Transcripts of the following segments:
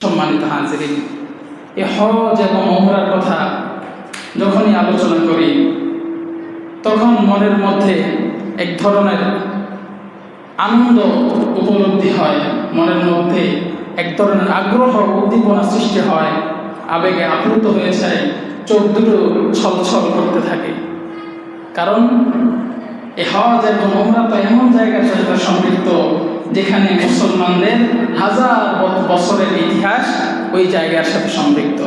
সম্মানিত হাজিরিন, এই হজ এবং উমরার কথা যখনই আলোচনা করি তখন মনের মধ্যে এক ধরনের আনন্দ উপলব্ধি হয়, মনের মধ্যে এক ধরনের আগ্রহ উদ্দীপনা সৃষ্টি হয়, আবেগে আপ্লুত হয়ে যায়, চোখ দুটো ছলছল করতে থাকে। কারণ এই হজ এবং উমরা তো এমন জায়গার সাথে সম্পৃক্ত যেখানে মুসলমানদের হাজার বছরের ইতিহাস ওই জায়গার সাথে সম্পৃক্ত।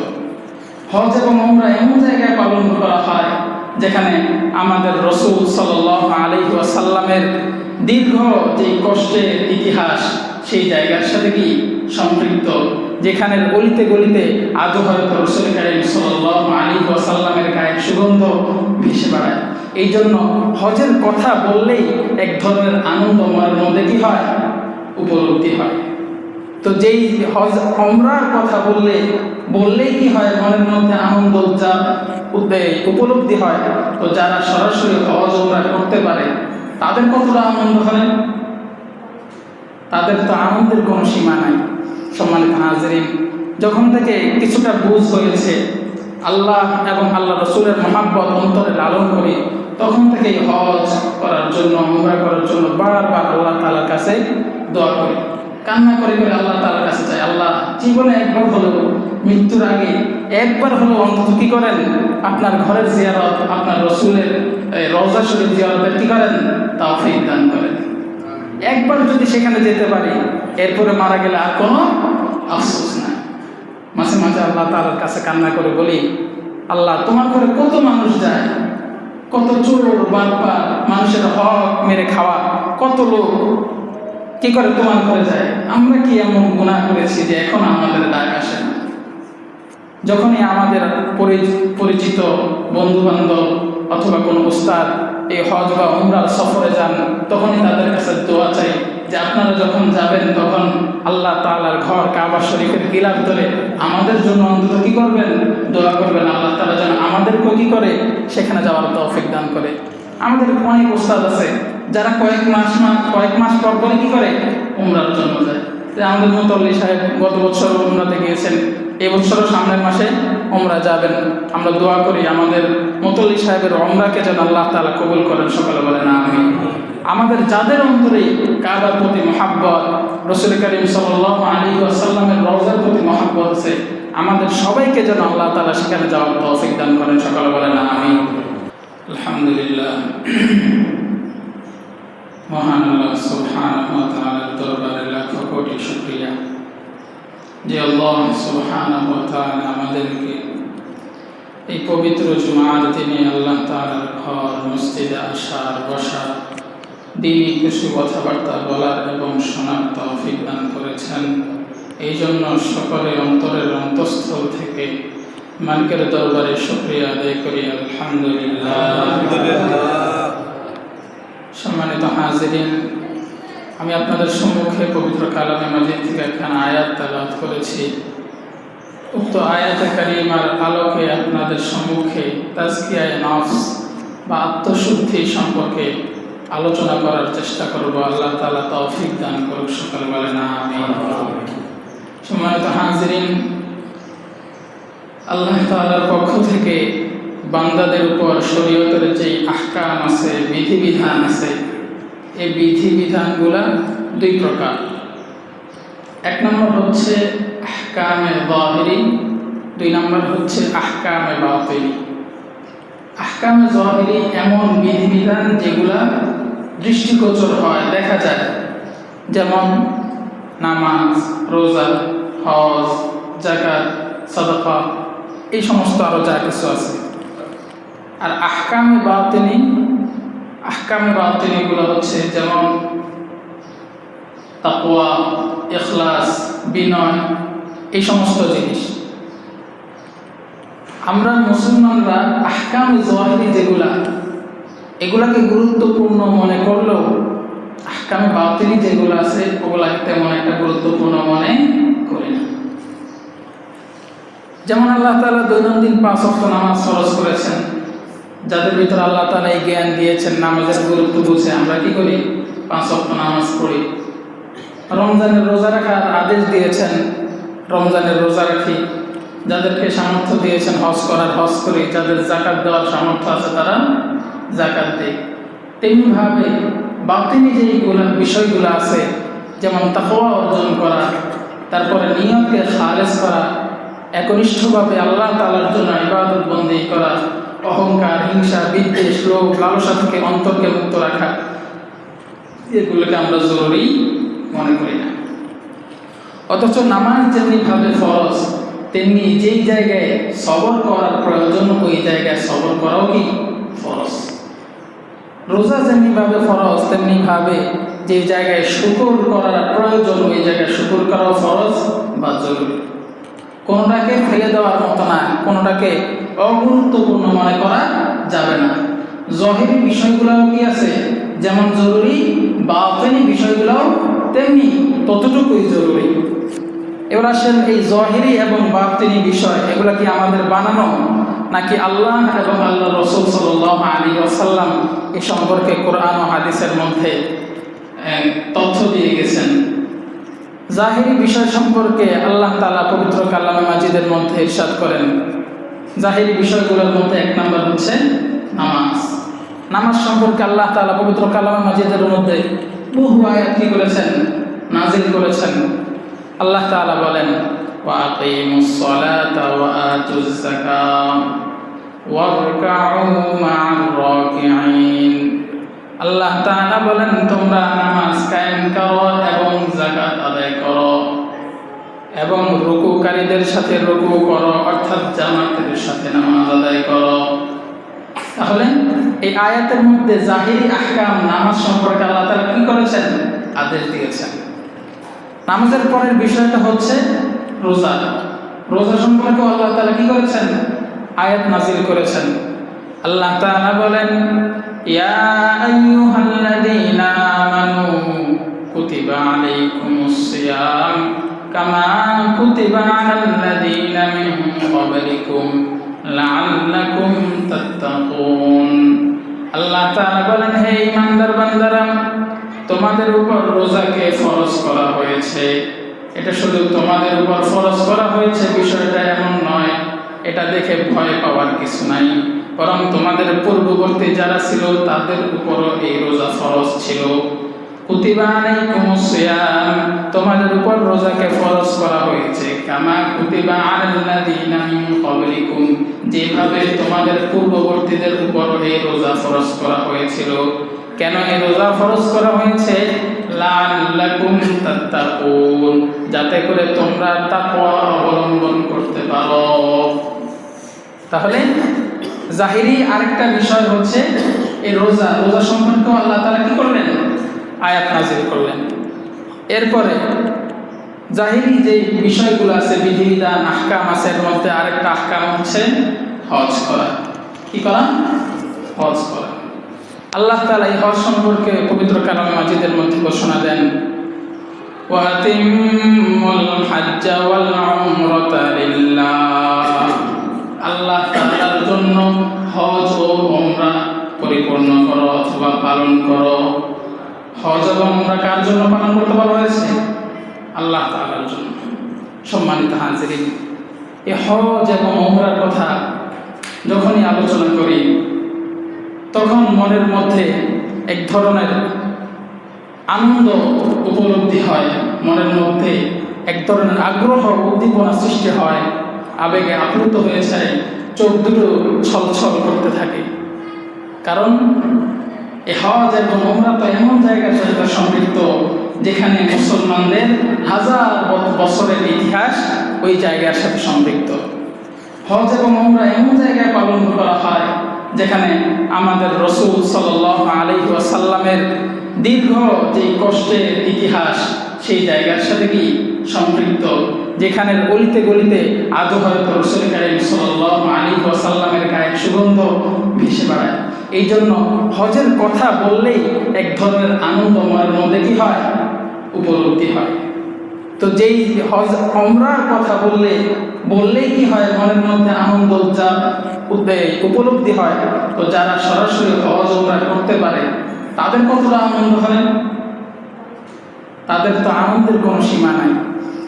হজ এবং উমরা এমন জায়গায় পালন করা হয় যেখানে আমাদের রাসূল সাল্লাল্লাহু আলাইহি ওয়াসাল্লামের দীর্ঘ যে কষ্টের ইতিহাস সেই জায়গার সাথে কি সম্পৃক্ত, যেখানে গলিতে গলিতে আজও হয়তো রাসূল কারীম সাল্লাল্লাহু আলাইহি ওয়াসাল্লামের গায়ের সুগন্ধ ভেসে বেড়ায়। এই জন্য হজের কথা বললেই এক ধরনের আনন্দ মনের মধ্যে কি হয়, উপলব্ধি হয়। তো যেই হজ উমরার কথা বললেই কি হয়, মনের মধ্যে আনন্দ উপলব্ধি হয়। তো যারা সরাসরি হজ উমরা করতে পারে তাদের কতটা আনন্দ হয়, তাদের তো আনন্দের কোনো সীমা নাই। সম্মানিত হাজিরিন, যখন থেকে কিছুটা বুঝ হয়েছে, আল্লাহ এবং আল্লাহ রসুলের মহাব্বত অন্তরে লালন করি, তখন থেকেই হজ করার জন্য, উমরা করার জন্য বারবার আল্লাহ তাআলার কাছে দোয়া করি, কান্না করে করে আল্লাহ তাআলার কাছে চাই, আল্লাহ জীবনে একবার হলেও, মৃত্যুর আগে একবার হলেও অন্তত কি করেন, আপনার ঘরের জিয়ারত, আপনার রসুলের রওজা শরীফ জিয়ারতের কি করেন, তৌফিক দান করেন। একবার যদি সেখানে যেতে পারি, এরপরে মারা গেলে আর কোনো আফসোস নাই। মাঝে মাঝে আল্লাহ তাআলার কাছে কান্না করে বলি, আল্লাহ তোমার ঘরে কত মানুষ যায়, কত চোর বাটপার, মানুষের হক মেরে খাওয়া কত লোক কি করে তোমার ঘরে যায়, আমরা কি এমন গুনাহ করেছি যে এখন আমাদের ডাক আসে না? যখনই আমাদের পরিচিত বন্ধু বান্ধব অথবা কোনো উস্তাদ এই হজ বা উমরার সফরে যান, তখনই তাদের কাছে দোয়া চাই যে আপনারা যখন যাবেন তখন আল্লাহ তাআলার ঘর কাবা শরীফের গিলাফ ধরে আমাদের জন্য অন্তত কি করবেন, দোয়া করবেন, আল্লাহ তাআলা যেন আমাদেরকে কি করে সেখানে যাওয়ার তৌফিক দান করে। আমাদের অনেক উস্তাদ আছে যারা কয়েক মাস পর পরে কি করে, উমরার জন্য যায়। আমাদের মুতল্লি সাহেব গত বছর উমরাতে গিয়েছেন, এবছরও সামনের মাসে উমরা যাবেন। আমরা দোয়া করি আমাদের মুতল্লি সাহেবের উমরাকে যেন আল্লাহ তাআলা কবুল করেন, সকলে বলেন আমিন। আমাদের যাদের অন্তরে কাবার প্রতি মহাব্বত, রাসূল কারীম সাল্লাল্লাহু আলাইহি ওয়াসাল্লামের রওজার প্রতি মহাব্বত আছে, আমাদের সবাইকে যেন আল্লাহ তাআলা সেখানে যাওয়ার তৌফিক দান করেন, সকলে বলেন আমিন। আলহামদুলিল্লাহ, মহান আল্লাহ সুবহানাহু ওয়া তাআলার দরবারে লাখো কোটি শুকরিয়া যে আল্লাহ সুবহানাহু ওয়া তাআলা আমাদেরকে এই পবিত্র জুমার দিনে আল্লাহ তাআলার ঘর মসজিদে আসার, বসার, দ্বীনি কিছু কথাবার্তা বলার এবং শোনার তৌফিক দান করেছেন। এই জন্য সকলে অন্তরের অন্তঃস্থল থেকে মালিকের দরবারে শুকরিয়া আদায় করি, আলহামদুলিল্লাহ। সম্মানিত হাজিরিন, আমি আপনাদের সম্মুখে পবিত্র কালামে মাজিদ থেকে একখানা আয়াত তেলাওয়াত করেছি। উক্ত আয়াতে কারিমার আলোকে আপনাদের সম্মুখে তাজকিয়ায়ে নফস বা আত্মশুদ্ধি সম্পর্কে আলোচনা করার চেষ্টা করব। আল্লাহ তাআলা তৌফিক দান করুক, সকলে বলেন আমিন। সম্মানিত হাজিরিন, আল্লাহ তাআলার পক্ষ থেকে বান্দাদের উপর শরীয়তের যে আহকাম আছে, বিধিবিধান আছে, এই বিধিবিধানগুলা দুই প্রকার। এক নম্বর হচ্ছে আহকামে যাহিরি, দুই নম্বর হচ্ছে আহকামে বাতিনি। আহকামে যাহিরি এমন বিধিবিধান যেগুলা দৃষ্টিগোচর হয়, দেখা যায়, যেমন নামাজ, রোজা, হজ, যাকাত, সাদাকা, এই সমস্ত আরও যা কিছু আছে। আর আহকামে বাতিনিগুলো হচ্ছে যেমন তাকওয়া, ইখলাস, বিনয়, এই সমস্ত জিনিস। আমরা মুসলমানরা আহকামে যাহিরি এগুলাকে গুরুত্বপূর্ণ মনে করলেও আহকামে বাতিনি যেগুলো আছে ওগুলাকে তেমন একটা গুরুত্বপূর্ণ মনে করি না। যেমন আল্লাহ তাআলা দৈনন্দিন 5 ওয়াক্ত নামাজ ফরজ করেছেন, যাদের ভিতর আল্লাহ তাআলা এই জ্ঞান দিয়েছেন, নামাজের গুরুত্ব বুঝে আমরা কি করি, 5 ওয়াক্ত নামাজ পড়ি। রমজানের রোজা রাখার আদেশ দিয়েছেন, রমজানের রোজা রাখি, যাদেরকে সামর্থ্য দিয়েছেন হজ করার হজ করি, যাদের জাকাত দেওয়ার সামর্থ্য আছে তারা জাকাত দেয়। তেমনিভাবে বাতিনি যেইগুলো বিষয়গুলো আছে, যেমন তাকওয়া অর্জন করা, তারপরে নিয়তকে খালেস করা, একনিষ্ঠভাবে আল্লাহ তাআলার জন্য ইবাদত বন্দেগী করা, অহংকার, হিংসা, বিদ্বেষ, লোভ, লালসা থেকে অন্তরকে মুক্ত রাখা, এগুলোকে আমরা জরুরি মনে করি না। অথচ নামাজ যেমনিভাবে ফরজ, তেমনি যেই জায়গায় সবর করার প্রয়োজন ওই জায়গায় সবর করাও কি ফরজ। রোজা যেমনিভাবে ফরজ, তেমনিভাবে যে জায়গায় শুকর করার প্রয়োজন ওই জায়গায় শুকর করাও ফরজ বা জরুরি। কোনোটাকে ফেলে দেওয়ার মতো না, কোনোটাকে অগুরুত্বপূর্ণ মনে করা যাবে না। জহিরি বিষয়গুলোও কি আছে যেমন জরুরি, বাতিনি বিষয়গুলোও তেমনি ততটুকুই জরুরি। এবার আসেন এই জহিরি এবং বাতিনি বিষয়, এগুলো কি আমাদের বানানো নাকি আল্লাহ এবং আল্লাহ রাসূল সাল্লাল্লাহু আলাইহি ওয়াসাল্লাম এ সম্পর্কে কোরআন ও হাদিসের মধ্যে তথ্য দিয়ে গেছেন? জাহিরি বিষয় সম্পর্কে আল্লাহ তাআলা পবিত্র কালামে মাজিদের মধ্যে ইরশাদ করেন। জাহিরি বিষয়গুলোর মধ্যে এক নম্বর হচ্ছে নামাজ। নামাজ সম্পর্কে আল্লাহ তাআলা পবিত্র কালামে মাজিদের মধ্যে বহু আয়াত কি করেছেন, নাজিল করেছেন। আল্লাহ তাআলা বলেন, ওয়া আকিমুস সালাতা ওয়া আতুজ যাকাত ওয়ারকাউ মা'আর রাকিঈন। আল্লাহ তাআলা বলেন, তোমরা নামাজ কায়েম করো এবং যাকাত আদায় করো এবং রুকুকারীদের সাথে রুকু করো, অর্থাৎ জামাতের সাথে নামাজ আদায় করো। তাহলে এই আয়াতের মধ্যে জাহিরি আহকাম নামাজ সম্পর্কে আল্লাহ তাআলা কি করেছেন, আদেশ দিয়েছেন। নামাজের পরের বিষয়টা হচ্ছে রোজা। রোজা সম্পর্কে আল্লাহ তাআলা কি করেছেন, আয়াত নাযিল করেছেন। আল্লাহ তাআলা বলেন, ইয়া আইয়ুহাল্লাযীনা আমানু কুতিবা আলাইকুমুস সিয়াম কামা কুতিবা আলাল্লাযীনা মিন ক্বাবলিকুম লাআল্লাকুম তাত্তাকুন। আল্লাহ তাআলা বলেন, হে ঈমানদার বান্দারা, তোমাদের উপর রোজাকে ফরজ করা হয়েছে। এটা শুধু তোমাদের উপর ফরজ করা হয়েছে বিষয়টা এমন নয়, এটা দেখে ভয় পাওয়ার কিছু নাই, বরং তোমাদের পূর্ববর্তী যারা ছিল তাদের উপরও এই রোজা ফরজ ছিল। কুতিবা আলাইকুমুস সিয়াম, তোমাদের উপর রোজাকে ফরজ করা হয়েছে, কামা কুতিবা আলাল্লাযীনা মিন ক্বাবলিকুম, যেভাবে তোমাদের পূর্ববর্তীদের উপরও এই রোজা ফরজ করা হয়েছিল। কেন এই রোজা ফরজ করা হয়েছে? লাআল্লাকুম তাত্তাকুন, যাতে করে তোমরা তাকওয়া অবলম্বন করতে পারো। তাহলে জাহিরি আরেকটা বিষয় হচ্ছে এই রোজা। রোজা সম্পর্কে আল্লাহ তাআলা কি করলেন, আয়াত নাযিল করলেন। এরপরে জাহিরি যে বিষয়গুলো আছে, বিধিবিধান আহকাম আছে, এর মধ্যে আরেকটা আহকাম হচ্ছে হজ করা। কি করা? হজ করা। আল্লাহ তাআলা এই হজ সম্পর্কে পবিত্র কালামে মাজিদের মধ্যে ঘোষণা দেন, ওয়াতিমুল হাজ্জা ওয়াল উমরাতা লিল্লাহ। আল্লাহ তাআলার জন্য হজ ও উমরা পরিপূর্ণ করো অথবা পালন করো। হজ এবং উমরা কার জন্য পালন করতে বলা হয়েছে? আল্লাহ তাআলার জন্য। সম্মানিত হাজিরিন, এই হজ এবং উমরার কথা যখনই আলোচনা করি তখন মনের মধ্যে এক ধরনের আনন্দ উপলব্ধি হয়, মনের মধ্যে এক ধরনের আগ্রহ উদ্দীপনা সৃষ্টি হয়, আবেগে আপ্লুত হয়ে যায়, চোখ দুটো ছলছল করতে থাকে। কারণ এই হজ এবং উমরা তো এমন জায়গার সাথে সম্পৃক্ত যেখানে মুসলমানদের হাজার বছরের ইতিহাস ওই জায়গার সাথে সম্পৃক্ত। হজ এবং উমরা এমন জায়গায় পালন করা হয় যেখানে আমাদের রাসূল সাল্লাল্লাহু আলাইহি ওয়াসাল্লামের দীর্ঘ যে কষ্টের ইতিহাস সেই জায়গার সাথে কি সম্পৃক্ত, যেখানে গলিতে গলিতে আজও হয়তো রাসূল কারীম সাল্লাল্লাহু আলাইহি ওয়াসাল্লামের গায়ের সুগন্ধ ভেসে বেড়ায়। এই জন্য হজের কথা বললেই এক ধরনের আনন্দ মনের মধ্যে কি হয়, উপলব্ধি হয়। তো যেই হজ উমরার কথা বললেই কি হয়, মনের মধ্যে আনন্দ উপলব্ধি হয়। তো যারা সরাসরি হজ উমরা করতে পারে তাদের কতটা আনন্দ হয়, তাদের তো আনন্দের কোনো সীমা নাই।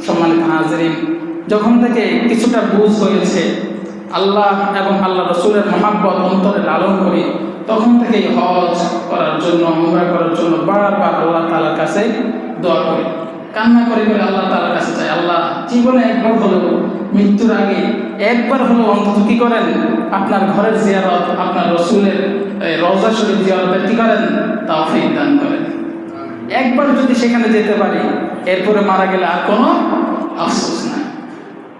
সম্মানিত হাজিরিন, যখন থেকে কিছুটা বুঝ হয়েছে, আল্লাহ এবং আল্লাহ রসুলের মহাব্বত অন্তরে লালন করি, তখন থেকেই হজ করার জন্য, উমরা করার জন্য বারবার আল্লাহ তাআলার কাছে দোয়া করি, কান্না করে করে আল্লাহ তাআলার কাছে চাই, আল্লাহ জীবনে একবার হলেও, মৃত্যুর আগে একবার হলেও অন্তত কি করেন, আপনার ঘরের জিয়ারত, আপনার রসুলের রওজা শরীফ জিয়ারতের কি করেন, তৌফিক দান করেন। একবার যদি সেখানে যেতে পারি, এরপরে মারা গেলে আর কোনো আফসোস নাই।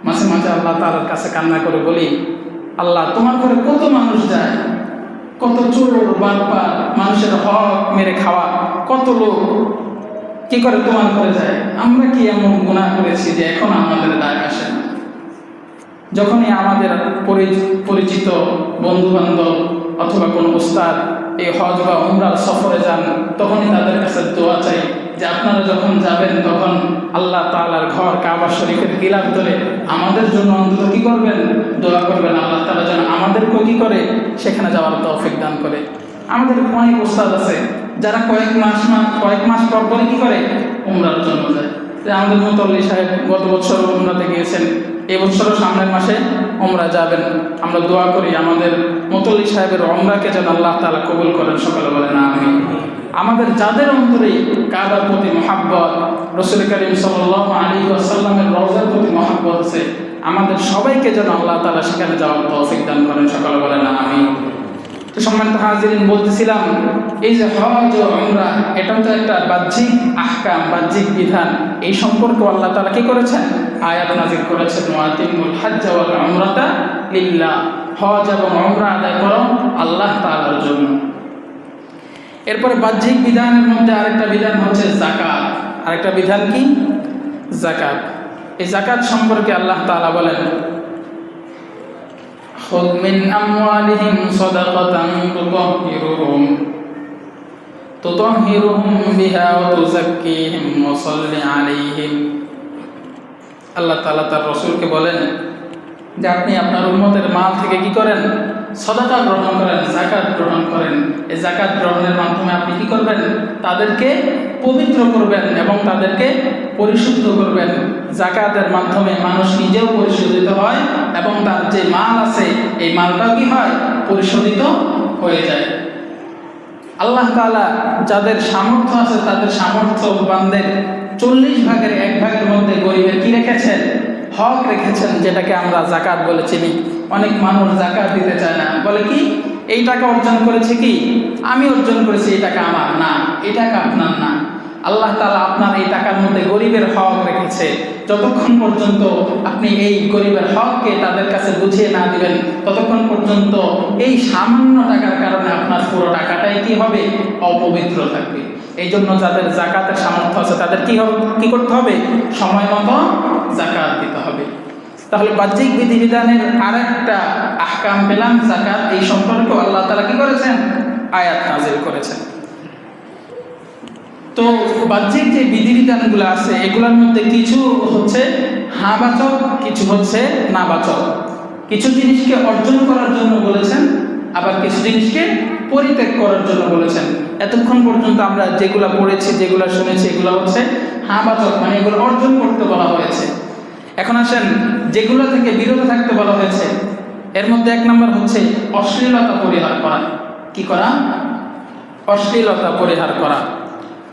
মাঝে মাঝে আল্লাহ তাআলার কাছে কান্না করে বলি, আল্লাহ তোমার ঘরে কত মানুষ যায়, কত চোর বাটপার, মানুষের হক মেরে খাওয়া কত লোক কি করে তোমার ঘরে যায়, আমরা কি এমন গুনাহ করেছি যে এখন আমাদের ডাক আসে না? যখনই আমাদের পরিচিত বন্ধু বান্ধব অথবা কোনো উস্তাদ এই হজ বা উমরার সফরে যান, তখনই তাদের কাছে দোয়া চাই যে আপনারা যখন যাবেন তখন আল্লাহ তাআলার ঘর কাবা শরীফের গিলাফ ধরে আমাদের জন্য অন্তত কি করবেন, দোয়া করবেন, আল্লাহ তাআলা যেন আমাদেরকেও কি করে সেখানে যাওয়ার তৌফিক দান করে। আমাদের অনেক উস্তাদ আছে যারা কয়েক মাস পর পরে কি করে উমরার জন্য যায়। যে আমাদের মুতল্লি সাহেব গত বছর উমরাতে গিয়েছেন, এবছরও সামনের মাসে উমরা যাবেন। আমরা দোয়া করি আমাদের মুতল্লি সাহেবের উমরাকে যেন আল্লাহ তাআলা কবুল করেন, সকলে বলেন আমিন। আমাদের যাদের অন্তরে কাবার প্রতি মহাব্বত, রাসূল করিম সাল্লাল্লাহু আলাইহি ওয়াসাল্লামের রওজার প্রতি মহাব্বত আছে, আমাদের সবাইকে যেন আল্লাহ তাআলা সেখানে যাওয়ার তৌফিক দান করেন, সকলে বলেন আমিন। তো সম্মানিত হাজিরিন, বলতেছিলাম এই যে হজ ও উমরা, এটাও তো একটা বাহ্যিক আহকাম, বাহ্যিক বিধান। এই সম্পর্কে আল্লাহ তাআলা কি করেছেন, আয়াত নাযিল করেছেন, ওয়াতিমুল হজ্জ ওয়াল উমরাতা লিল্লাহ, হজ এবং উমরা আদায় করো আল্লাহ তাআলার জন্য। এরপরে বাহ্যিক বিধানের মধ্যে আরেকটা বিধান হচ্ছে যাকাত। আরেকটা বিধান কি, যাকাত। এই যাকাত সম্পর্কে আল্লাহ তাআলা বলেন, খুয মিন আমওয়ালিহিম সাদাকাতান তুতাহহিরুহুম বিহা ওয়া তুযাক্কিহিম ওয়া সাল্লি আলাইহিম। আল্লাহ তাআলা তার রাসূলকে বলেন যে আপনি আপনার উম্মতের মাল থেকে কি করেন, সদাকা গ্রহণ করেন, যাকাত গ্রহণ করেন। এই যাকাত গ্রহণের মাধ্যমে আপনি কি করবেন, তাদেরকে পবিত্র করবেন এবং তাদেরকে পরিশুদ্ধ করবেন। যাকাতের মাধ্যমে মানুষ নিজেও পরিশোধিত হয় এবং তার যে মাল আছে এই মালটাও কি হয়, পরিশোধিত হয়ে যায়। আল্লাহ তাআলা যাদের সামর্থ্য আছে তাদের সামর্থ্যবানদের 40 ভাগের 1 ভাগের মধ্যে গরিবের কি রেখেছেন, হক রেখেছেন, যেটাকে আমরা যাকাত বলে চিনি। অনেক মানুষ যাকাত দিতে চায় না, বলে কি এই টাকা অর্জন করেছে, কি আমি অর্জন করেছি, এই টাকা আমার না, এই টাকা আপনার না। আল্লাহ তাআলা আপনার এই টাকার মধ্যে গরিবের হক রেখেছে। যতক্ষণ পর্যন্ত আপনি এই গরিবের হককে তাদের কাছে বুঝিয়ে না দিবেন, ততক্ষণ পর্যন্ত এই সামান্য টাকার কারণে আপনার পুরো টাকাটাই কি হবে, অপবিত্র থাকবে। এই জন্য যাদের যাকাতের সামর্থ্য আছে তাদের কি করতে হবে, সময় মতো যাকাত দিতে হবে। তাহলে বাহ্যিক বিধিবিধানের আরেকটা আহকাম পেলাম, যাকাত। এই সম্পর্কে আল্লাহ তাআলা কি করেছেন, আয়াত নাযিল করেছেন। তো বাহ্যিক যে বিধিবিধানগুলো আছে এগুলোর মধ্যে কিছু হচ্ছে হ্যাঁ বাচক, কিছু হচ্ছে না বাচক। কিছু জিনিসকে অর্জন করার জন্য বলেছেন, আবার কিছু জিনিসকে পরিত্যাগ করার জন্য বলেছেন। এতক্ষণ পর্যন্ত আমরা যেগুলো পড়েছি, যেগুলো শুনেছি, এগুলো হচ্ছে হ্যাঁ বাচক, মানে এগুলো অর্জন করতে বলা হয়েছে। এখন আসেন যেগুলো থেকে বিরত থাকতে বলা হয়েছে, এর মধ্যে 1 নম্বর হচ্ছে অশ্লীলতা পরিহার করা। কি করা, অশ্লীলতা পরিহার করা।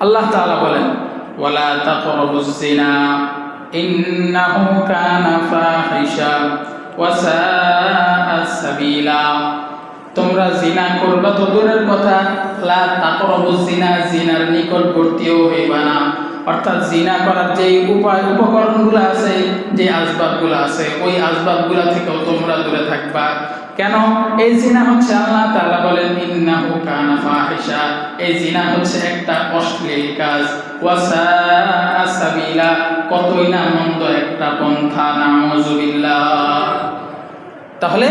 আল্লাহ তাআলা বলেন, ওয়ালা তাকরাবুজ জিনা ইন্নাহু কানা ফাহিশা ওয়া সাআ সাবিলা। তোমরা জিনা করবা তো দূরের কথা, লা তাকরাবুজ জিনা, জিনার নিকটবর্তীও হইবা না। অর্থাৎ জিনা করার যে উপকরণগুলো আছে, যে আসবাবগুলো আছে, ওই আসবাবগুলো থেকেও তোমরা দূরে থাকবা। কেন এই জিনা হচ্ছে, আল্লাহ তাআলা বলেন ইন্নাহু কানা ফাহিশা, এই জিনা হচ্ছে একটা অশ্লীল কাজ, ওয়া সাআ সাবিলা, কতই না মন্দ একটা পন্থা, নাউযুবিল্লাহ। তাহলে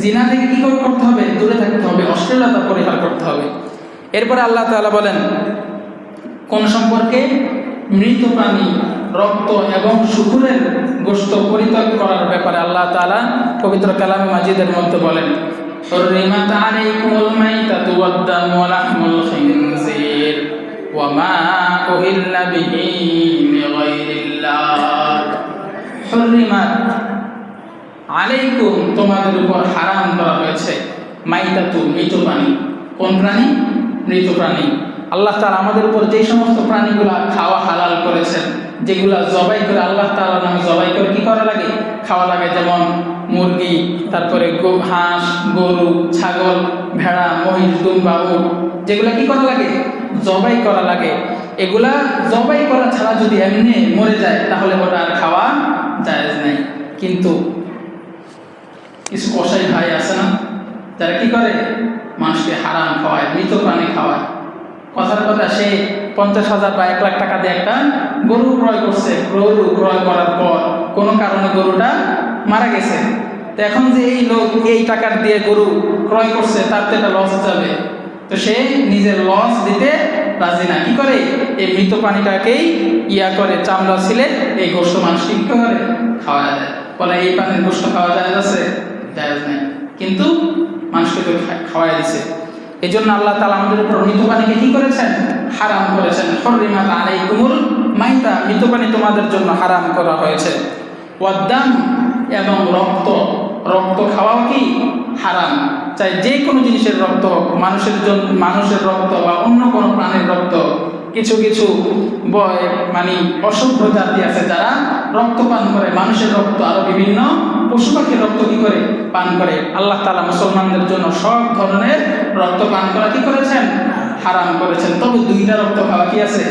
জিনা থেকে কি করতে হবে, দূরে থাকতে হবে, অশ্লীলতা পরিহার করতে হবে। এরপরে আল্লাহ তাআলা বলেন কোন সম্পর্কে, মৃত প্রাণী, রক্ত এবং শুকুরের গোশত পরিত্যাগ করার ব্যাপারে আল্লাহ তাআলা পবিত্র কালামে মাজিদের মধ্যে বলেন, হুররিমাত আলাইকুমুল মাইতাতু ওয়াদ-দামু ওয়া লাহমুল খিনজির ওয়া মা উহিল্লা বিহি লিগাইরিল্লাহ। হুররিমাত আলাইকুম তোমাদের উপর হারাম করা হয়েছে মাইতাতু মৃত প্রাণী। কোন প্রাণী? মৃত প্রাণী। আল্লাহ তাআলা আমাদের উপর যে সমস্ত প্রাণীগুলা খাওয়া হালাল করেছেন, যেগুলা জবাই করে আল্লাহ তাআলার নামে জবাই করে কি করা লাগে? খাওয়া লাগে। যেমন মুরগি, তারপরে হাঁস, গরু, ছাগল, ভেড়া, মহিষ, দুম্বা, উট, যেগুলা কি করা লাগে? জবাই করা লাগে। এগুলা জবাই করা ছাড়া যদি এমনি মরে যায় তাহলে ওটা আর খাওয়া জায়েজ নাই। কিন্তু কিছু কসাই ভাই আছে না, যারা কি করে? মানুষকে হারাম খাওয়ায়, মৃত প্রাণী খাওয়ায়। কথার কথা, সে 50,000 বা 1 লাখ টাকা দিয়ে একটা গরু ক্রয় করছে। গরু ক্রয় করার পর কোনো কারণে গরুটা মারা গেছে। তো এখন যে এই লোক এই টাকার দিয়ে গরু ক্রয় করছে, তার তো এটা লস যাবে। তো সে নিজের লস দিতে রাজি না। কি করে? এই মৃত প্রাণীটাকেই করে, চামড়া ছিলে এই গোশত মানুষকে কি করে? খাওয়া যায়। বলে এই প্রাণীর গোশত খাওয়া যায় আছে? জায়েজ নাই, কিন্তু মানুষকে তো খাওয়াই দিছে। এই জন্য আল্লাহ তাআলা আমাদের উপর মৃত প্রাণীকে কি করেছেন? হারাম করেছেন। হুররিমাত আলাইকুমুল মাইতা, মৃত প্রাণী তোমাদের জন্য হারাম করা হয়েছে। ওয়াদ্দাম, এবং রক্ত। রক্ত খাওয়াও কি হারাম। চাই যে কোনো জিনিসের রক্ত হোক, মানুষের রক্ত বা অন্য কোনো প্রাণীর রক্ত। কিছু কিছু মানে অসভ্য জাতি আছে যারা রক্ত পান করে, মানুষের রক্ত, আরো বিভিন্ন পশু পাখির রক্ত কি করে? পান করে। আল্লাহ তাআলা মুসলমানদের জন্য সব ধরনের রক্ত পান করা কি করেছেন? হারাম করেছেন। তবে 2টা রক্ত খাওয়া কি আছে?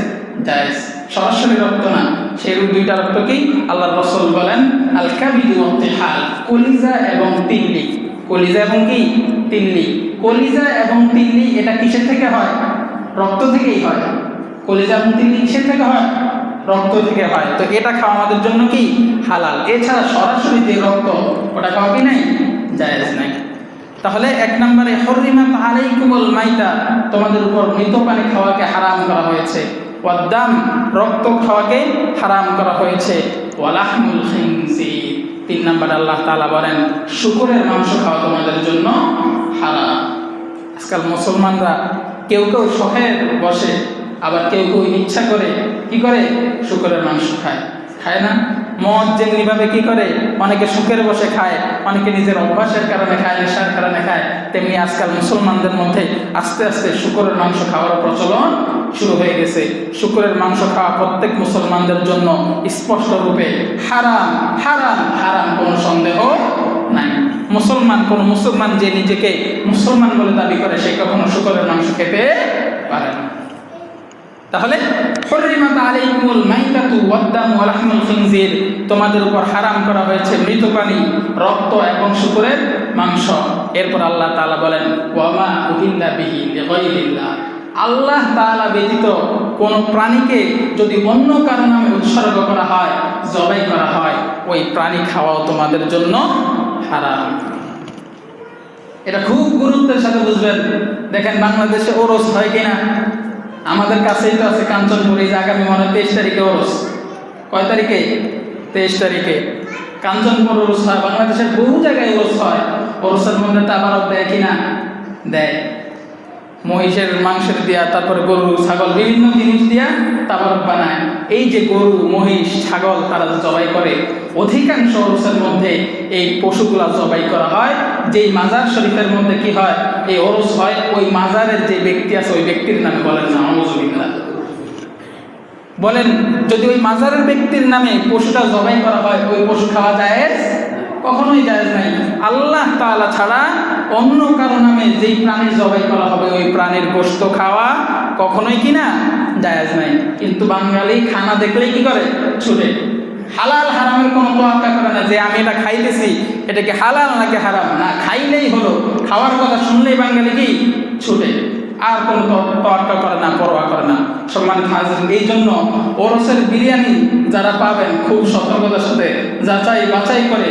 জায়েজ। সরাসরি রক্ত না, সেই 2টা রক্ত কি? আল্লাহর রাসূল বলেন আল কাবিদু ওয়াত তিহাল, কলিজা এবং তিল্লি। কলিজা এবং কি? তিল্লি। কলিজা এবং তিল্লি এটা কিসের থেকে হয়? রক্ত থেকেই হয়। কলিজা এবং তিল্লি কিসের থেকে হয়? রক্ত থেকে হয়। তো এটা খাওয়া আমাদের জন্য কি? হালাল। এছাড়া সরাসরি যে রক্ত, ওটা খাওয়া কি নাই? জায়েজ নাই। তাহলে 1 নম্বরে হুররিমাত আলাইকুমুল মাইতা, তোমাদের উপর মৃত প্রাণী খাওয়াকে হারাম করা হয়েছে। ওয়াদ্দাম, রক্ত খাওয়াকে হারাম করা হয়েছে। ওয়ালাহমুল খিনজির, 3 নম্বরে আল্লাহ তাআলা বলেন শূকরের মাংস খাওয়া তোমাদের জন্য হারাম। আজকাল মুসলমানরা কেউ কেউ শখের বসে, আবার কেউ কেউ ইচ্ছা করে কি করে? শূকরের মাংস খায়। খায় না? মদ যেমনিভাবে কি করে? অনেকে শখের বসে খায়, অনেকে নিজের অভ্যাসের কারণে খায়, নেশার কারণে খায়। তেমনি আজকাল মুসলমানদের মধ্যে আস্তে আস্তে শূকরের মাংস খাওয়ার প্রচলন শুরু হয়ে গেছে। শূকরের মাংস খাওয়া প্রত্যেক মুসলমানদের জন্য স্পষ্ট রূপে হারাম, হারাম, হারাম, কোনো সন্দেহ নাই। কোনো মুসলমান যে নিজেকে মুসলমান বলে দাবি করে, সে কখনো শূকরের মাংস খেতে পারে না। তাহলে হুররিমাত আলাইকুমুল মাইতাতু ওয়াদ্দামু ওয়া লাহমুল খিনজির, তোমাদের উপর হারাম করা হয়েছে মৃত প্রাণী, রক্ত এবং শূকরের মাংস। এরপর আল্লাহ তাআলা বলেন ওয়া মা উহিল্লা বিহি লিগাইরিল্লাহ, আল্লাহ তাআলা ব্যতীত কোন প্রাণীকে যদি অন্য কারো নামে উৎসর্গ করা হয়, জবাই করা হয়, ওই প্রাণী খাওয়াও তোমাদের জন্য হারাম। এটা খুব গুরুত্বের সাথে বুঝবেন। দেখেন বাংলাদেশে ওরস হয় কিনা? আমাদের কাছেই তো আছে কাঞ্চনপুরে, যে আগামী মনে 23 তারিখে ওরস। কয় তারিখে? 23 তারিখে কাঞ্চনপুর ওরস হয়। বাংলাদেশের বহু জায়গায় ওরস হয়। ওরসের মধ্যে তাবারক দেয় কিনা? দেয়। মহিষের মাংসের দিয়া, তারপরে গরু, ছাগল, বিভিন্ন জিনিস দিয়া তাবারক বানায়। এই যে গরু, মহিষ, ছাগল তারা জবাই করে, অধিকাংশ ওরসের মধ্যে এই পশুগুলা জবাই করা হয় যেই মাজার শরীফের মধ্যে কি হয়? এই ওরস হয়। ওই মাজারের যে ব্যক্তি আছে ওই ব্যক্তির নামে বলেন না আউযুবিল্লাহ। বলেন যদি ওই মাজারের ব্যক্তির নামে পশুটা জবাই করা হয়, ওই পশু খাওয়া জায়েজ? কখনোই জায়েজ নাই। আল্লাহ তাআলা ছাড়া অন্য কারো নামে যেই প্রাণী জবাই করা হবে, ওই প্রাণীর গোশত খাওয়া কখনোই কিনা জায়েজ নাই। কিন্তু বাঙালি খানা দেখলেই কি করে? ছুটে। হালাল হারামের কোনো তোয়াক্কা করে না যে আমি এটা খাইতেছি, এটা কি হালাল নাকি হারাম। না, খাইলেই হলো। খাওয়ার কথা শুনলেই বাঙালি কি ছুটে, আর কোনো তোয়াক্কা করে না, পরোয়া করে না। সম্মানিত হাজিরিন, এই জন্য ওরসের বিরিয়ানি যারা পাবেন, খুব সতর্কতার সাথে যাচাই বাছাই করে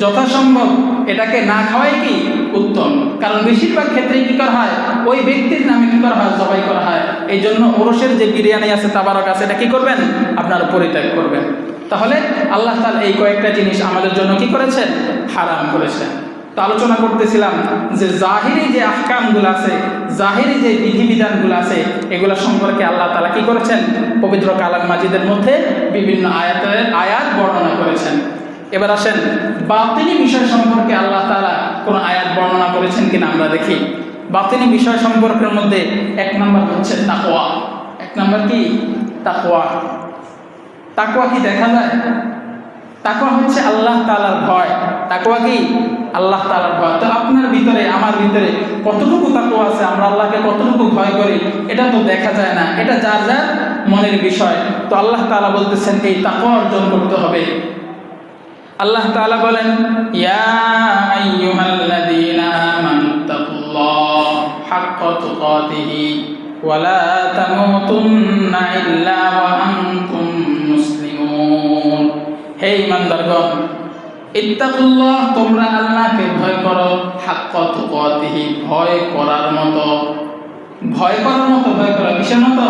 যথাসম্ভব এটাকে না খাওয়াই কি উত্তম। কারণ বেশিরভাগ ক্ষেত্রেই কি করা হয়? ওই ব্যক্তির নামে কি করা হয়? জবাই করা হয়। এই জন্য ওরসের যে বিরিয়ানি আছে, তাবারক আছে, এটা কি করবেন? আপনারা পরিত্যাগ করবেন। তাহলে আল্লাহ তাআলা এই কয়েকটা জিনিস আমাদের জন্য কি করেছেন? হারাম করেছেন। তো আলোচনা করতেছিলাম যে জাহিরি যে আহকামগুলো আছে, জাহিরি যে বিধিবিধানগুলো আছে, এগুলো সম্পর্কে আল্লাহ তাআলা কি করেছেন? পবিত্র কালাম মাজিদের মধ্যে বিভিন্ন আয়াত বর্ণনা করেছেন। এবার আসেন বাতিনি বিষয় সম্পর্কে আল্লাহ তাআলা কোন আয়াত বর্ণনা করেছেন কিনা আমরা দেখি। বাতিনি বিষয় সম্পর্কের মধ্যে 1 নম্বর হচ্ছে তাকওয়া। 1 নম্বর কি? তাকওয়া। তাকওয়া কি দেখা যায়? তাকওয়া হচ্ছে আল্লাহ তাআলার ভয়। তাকওয়া কি? আল্লাহ তাআলার ভয়। তো আপনার ভিতরে আমার ভিতরে কতটুকু তাকওয়া আছে, আমরা আল্লাহকে কতটুকু ভয় করি, এটা তো দেখা যায় না, এটা যার যার মনের বিষয়। তো আল্লাহ তাআলা বলতেছেন এই তাকওয়া অর্জন করতে হবে। আল্লাহ তাআলা বলেন, ইয়া আইয়ুহাল্লাযীনা আমানুত্তাকুল্লাহ হাক্কা তুকাতিহি ওয়া লা তামুতুন্না ইল্লা ওয়া আনতুম মুসলিমুন। হে ঈমানদারগণ, ইত্তাকুল্লাহ, তোমরা আল্লাহকে ভয় করো, হাক্কা তুকাতিহি, ভয় করার মতো। ভয় করার মতো, ভয় করা কিসের মতো?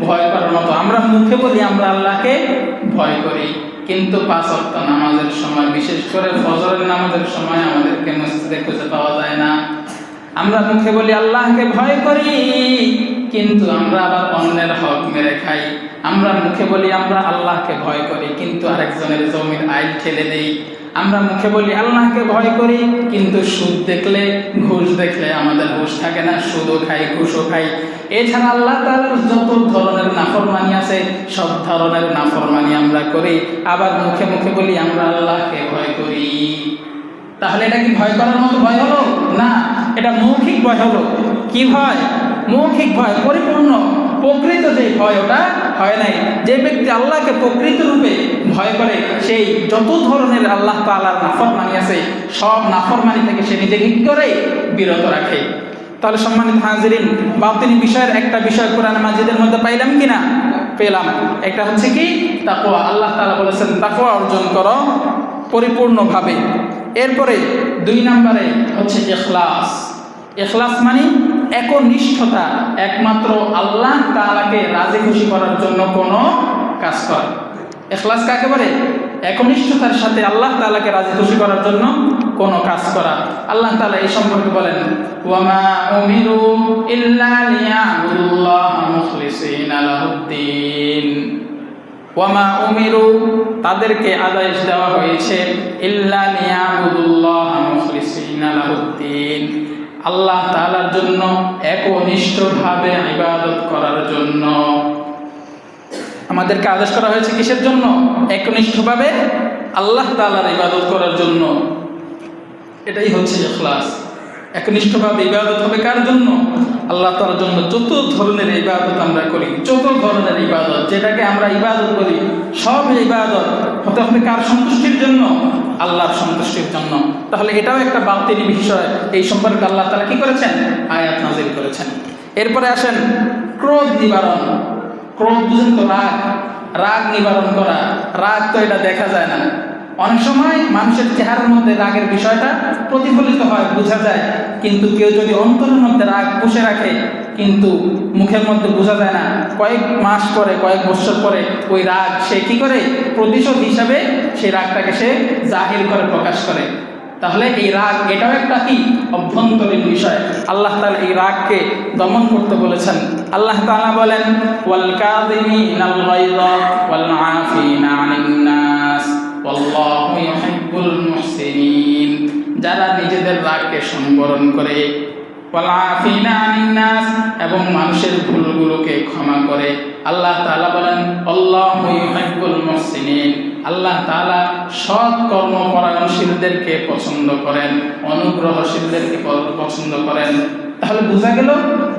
ভয় করার মতো। আমরা মুখে বলি আমরা আল্লাহকে ভয় করি, কিন্তু 5 ওয়াক্ত নামাজের সময়, বিশেষ করে ফজরের নামাজের সময় আমাদেরকে মসজিদে খুঁজে পাওয়া যায় না। আমরা মুখে বলি আল্লাহকে ভয় করি, কিন্তু আমরা আবার অন্যের হক মেরে খাই। আমরা মুখে বলি আমরা আল্লাহকে ভয় করি, কিন্তু আরেকজনের জমির আইল ঠেলে দেই। আমরা মুখে বলি আল্লাহকে ভয় করি, কিন্তু সুদ দেখলে, ঘুষ দেখলে আমাদের হুঁশ থাকে না, সুদও খাই, ঘুষও খাই। এছাড়া আল্লাহ তাআলার যত ধরনের নাফরমানি আছে, সব ধরনের নাফরমানি আমরা করি। আবার মুখে মুখে বলি আমরা আল্লাহকে ভয় করি। তাহলে এটা কি ভয় করার মতো ভয় হলো? না, এটা মৌখিক ভয় হলো। কি ভয়? মৌখিক ভয়। পরিপূর্ণ প্রকৃত যে ভয় ওটা হয় নাই। যে ব্যক্তি আল্লাহকে প্রকৃত রূপে ভয় করে, সেই যত ধরনের আল্লাহ তাআলার নাফরমানি আছে, সব নাফরমানি থেকে সে নিজেকে কি করে? বিরত রাখে। তাহলে সম্মানিত হাজিরিন, বাতিনি বিষয়ের একটা বিষয় কোরআন মাজিদের মধ্যে পাইলাম কিনা? পেলাম। একটা হচ্ছে কি? তাকওয়া। আল্লাহ তাআলা বলেছেন তাকওয়া অর্জন করো পরিপূর্ণভাবে। এরপরে 2 নম্বরে হচ্ছে ইখলাস। ইখলাস মানে একনিষ্ঠতা, একমাত্র আল্লাহ তাআলাকে রাজি খুশি করার জন্য কোনো কাজ করা। ইখলাস কাকে বলে? একনিষ্ঠতার সাথে আল্লাহ তাআলাকে রাজি খুশি করার জন্য কোনো কাজ করা। আল্লাহ তাআলা এই সম্পর্কে বলেন, ওয়া মা উমিরু ইল্লা লিয়াবুদুল্লাহা মুখলিসিনা লাহুদ্দিন। ওয়া মা উমিরু, তাদেরকে আদেশ দেওয়া হয়েছে, ইল্লা লিয়াবুদুল্লাহা মুখলিসিনা লাহুদ্দিন, আল্লাহ তাআলার জন্য একনিষ্ঠভাবে ইবাদত করার জন্য। আমাদেরকে আদেশ করা হয়েছে কিসের জন্য? একনিষ্ঠভাবে আল্লাহ তাআলার ইবাদত করার জন্য। এটাই হচ্ছে ইখলাস। একনিষ্ঠভাবে ইবাদত হবে কার জন্য? আল্লাহ তাআলার জন্য। যত ধরনের ইবাদত আমরা করি, যত ধরনের ইবাদত, যেটাকে আমরা ইবাদত করি, সব ইবাদত হতে হবে কার সন্তুষ্টির জন্য? আল্লাহর সন্তুষ্টির জন্য। তাহলে এটাও একটা বাতিনি বিষয়। এই সম্পর্কে আল্লাহ তাআলা কি করেছেন? আয়াত নাযিল করেছেন। এরপরে আসেন ক্রোধ নিবারণ। ক্রোধ বুঝেন তো? রাগ। রাগ নিবারণ করা। রাগ তো এটা দেখা যায় না। অনেক সময় মানুষের চেহারার মধ্যে রাগের বিষয়টা প্রতিফলিত হয়, বোঝা যায়, কিন্তু কেউ যদি অন্তরের মধ্যে রাগ পুষে রাখে, কিন্তু মুখের মধ্যে বোঝা যায় না, কয়েক মাস পরে, কয়েক বছর পরে ওই রাগ সে কি করে? প্রতিশোধ হিসাবে সেই রাগটাকে সে জাহির করে, প্রকাশ করে। তাহলে এই রাগ এটাও একটা কি? অভ্যন্তরীণ বিষয়। আল্লাহ তাআলা এই রাগকে দমন করতে বলেছেন। আল্লাহ তাআলা বলেন, ওয়াল কাযিমিনাল গায়যা ওয়াল আফিনা আনিন নাস ওয়াল্লাহু ইউহিব্বুল মুহসিনিন। যারা নিজেদের রাগকে সংবরণ করে, ওয়াল আফিনা আনিন নাস, এবং মানুষের ভুলগুলোকে ক্ষমা করে। আল্লাহ তাআলা বলেন, আল্লাহু ইউহিব্বুল মুহসিনিন, আল্লাহ তাআলা সৎ কর্মপরায়ণশীলদেরকে পছন্দ করেন, অনুগ্রহশীলদেরকে পছন্দ করেন। তাহলে বোঝা গেল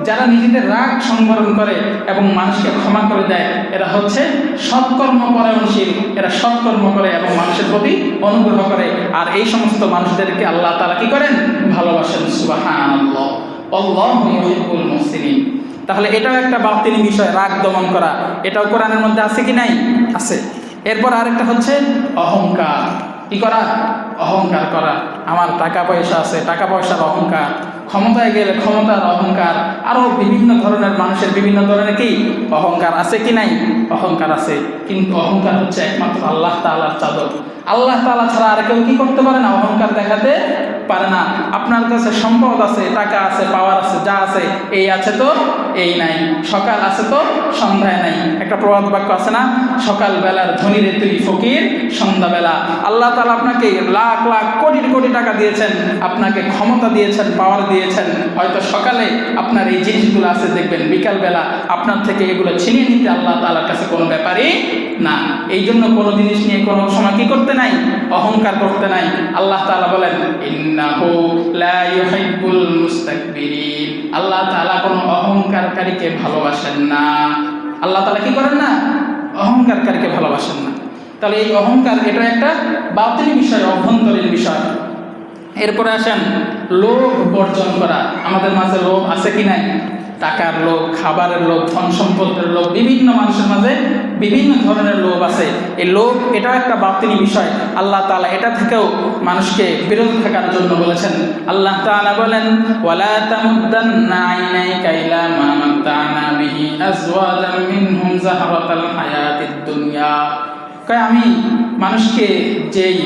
যারা নিজেদের রাগ সংবরণ করে এবং মানুষকে ক্ষমা করে দেয়, এরা হচ্ছে সৎকর্মপরায়ণশীল। এরা সৎকর্ম করে এবং মানুষের প্রতি অনুগ্রহ করে। আর এই সমস্ত মানুষদেরকে আল্লাহ তাআলা কি করেন? ভালোবাসেন। সুবহানাল্লাহ, আল্লাহু ইউহিব্বুল মুহসিনিন। তাহলে এটাও একটা বাতিনি বিষয়, রাগ দমন করা। এটাও কোরআনের মধ্যে আছে কি নাই? আছে। এরপর আরেকটা হচ্ছে অহংকার। কি করা? অহংকার করা। আমার টাকা পয়সা আছে, টাকা পয়সার অহংকার, ক্ষমতায় গেলে ক্ষমতার অহংকার, আরও বিভিন্ন ধরনের মানুষের বিভিন্ন ধরনের কি অহংকার আছে কি নাই? অহংকার আছে। কিন্তু অহংকার হচ্ছে একমাত্র আল্লাহ তাআলার চাদর। আল্লাহ তাআলা ছাড়া আর কেউ কি করতে পারে না? অহংকার দেখাতে পারে না। আপনার কাছে সম্পদ আছে, টাকা আছে, পাওয়ার আছে, যা আছে, এই আছে তো এই নাই, সকাল আছে তো সন্ধ্যায় নাই। একটা প্রবাদ বাক্য আছে না, সকালবেলার ধনীরে তুই ফকির সন্ধ্যাবেলা। আল্লাহ তাআলা আপনাকে লাখ লাখ কোটি কোটি টাকা দিয়েছেন, আপনাকে ক্ষমতা দিয়েছেন, পাওয়ার দিয়েছেন। হয়তো সকালে আপনার এই জিনিসগুলো আছে, দেখবেন বিকালবেলা আপনার থেকে এগুলো ছিনিয়ে নিতে আল্লাহ তাআলার কাছে কোনো ব্যাপারই না। এই জন্য কোনো জিনিস নিয়ে কোনো সময় কি করতে নাই? অহংকার করতে নাই। আল্লাহ তাআলা বলেন ইন্নাহু লা ইউহিব্বুল মুস্তাকবিরিন। আল্লাহ তাআলা কোনো অহংকারকারীকে ভালোবাসেন না। আল্লাহ তাআলা কি করেন না? অহংকারকারীকে ভালোবাসেন না। তাহলে এই অহংকার এটা একটা বাতিল বিষয়, অভ্যন্তরীণ বিষয়। এরপরে আসেন লোভ বর্জন করা। আমাদের মাঝে লোভ আছে কি নাই? টাকার লোভ, খাবারের লোভ, ধন সম্পদের লোভ, বিভিন্ন মানুষের মাঝে বিভিন্ন ধরনের লোভ আছে। এই লোভ এটাও একটা বাতিল বিষয়। আল্লাহ তাআলা এটা থেকেও মানুষকে বিরত থাকার জন্য বলেছেন। আল্লাহ তাআলা বলেন ওয়ালা তামুদ্দান্না আইনাইকা ইলা মা মাত্তা'না বিহি আজওয়াজাম মিনহুম যাহরাতাল হায়াতিদ দুনিয়া। কয় আমি মানুষকে যেই